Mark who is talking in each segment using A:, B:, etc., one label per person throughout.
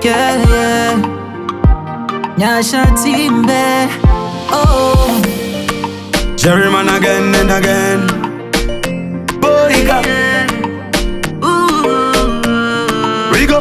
A: yeah, yeah. Nyasha Timbe, oh.
B: Jerryman again and again. Boriga, Rigo.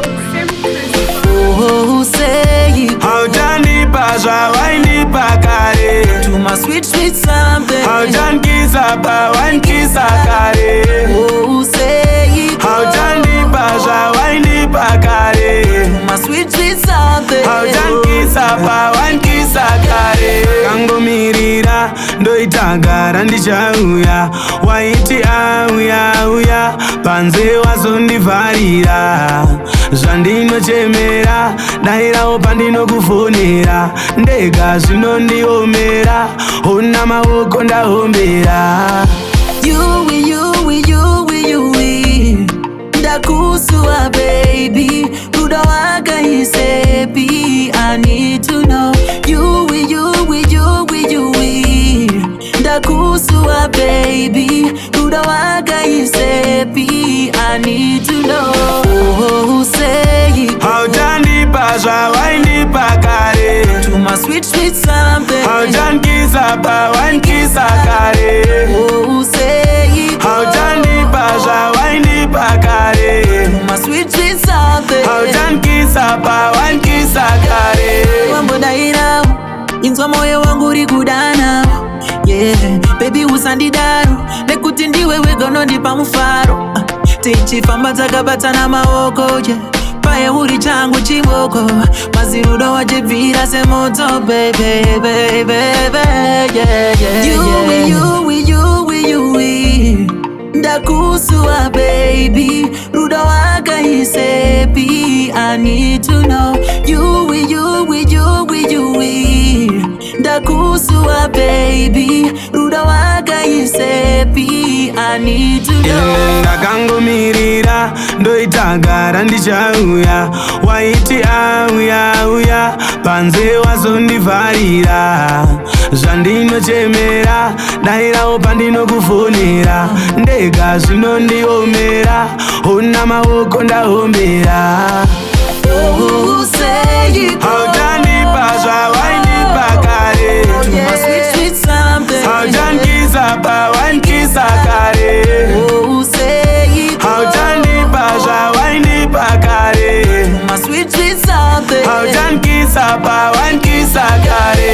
A: Oh, say it.
B: How Johnny Pasha, Windy Pakare.
A: To my sweet, sweet something.
B: How John Kisaba, Wine Kisakare.
A: Oh, say it.
B: How Johnny Pasha, Windy Pakare.
A: My sweet, sweet something.
B: How John Kisaba, Wine Kisakare. Kango mirira, ndoitagara ndichauya. Waiti auya, panze wazondivarira. Zvandinochemera, dairawo pandinokufonera. Ndega zvinondiomera, una maoko ndaombera.
A: You, ndakusua baby, ruda waka isepi. I need to know you, ndakusua baby, ruda waka isepi. I need to know. Oh, say it.
B: How Johnny Pasha, Windy Pakare.
A: To my sweet, sweet something.
B: How John Kisaba, Wine Kisakare.
A: Oh, say it.
B: How Johnny Pasha, Windy Pakare.
A: My sweet, sweet something.
B: How John Kisaba, Wine Kisakare.
A: Wambo daira, inzwa moyo wangu uri kudana. Yeah, baby usandidaro, nekuti ndiwe wegonondipa mufaro. Tichifamba takabatana maoko, yeah. Paye uri changu chimoko, mazirudo wajibvira semoto, baby, yeah, You, ndakusua baby, rudo waka isepi. I need to know you, ndakusua baby, rudo waka isepi. I need to know.
B: Ndakangomirira, ndoitagara ndichauya. Waiti auya, panze wazondivarira. Zvandinochemera, dairawo pandinokufonera. Ndega zvinondiomera, una maoko ndaombera.
A: Oh, say it.
B: How Johnny Pasha, Windy Pakare.
A: To my sweet, sweet something.
B: How John Kisaba, Wine Kisakare.
A: Oh, say it.
B: How Johnny Pasha, Windy Pakare.
A: My sweet, sweet something.
B: How John Kisaba, Wine Kisakare.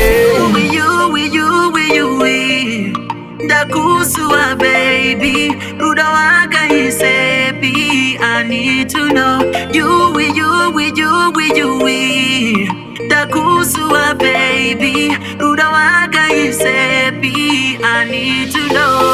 A: Ndakusua baby, ruda waka isepi. I need to know you, ndakusua baby, ruda waka isepi. I need to know.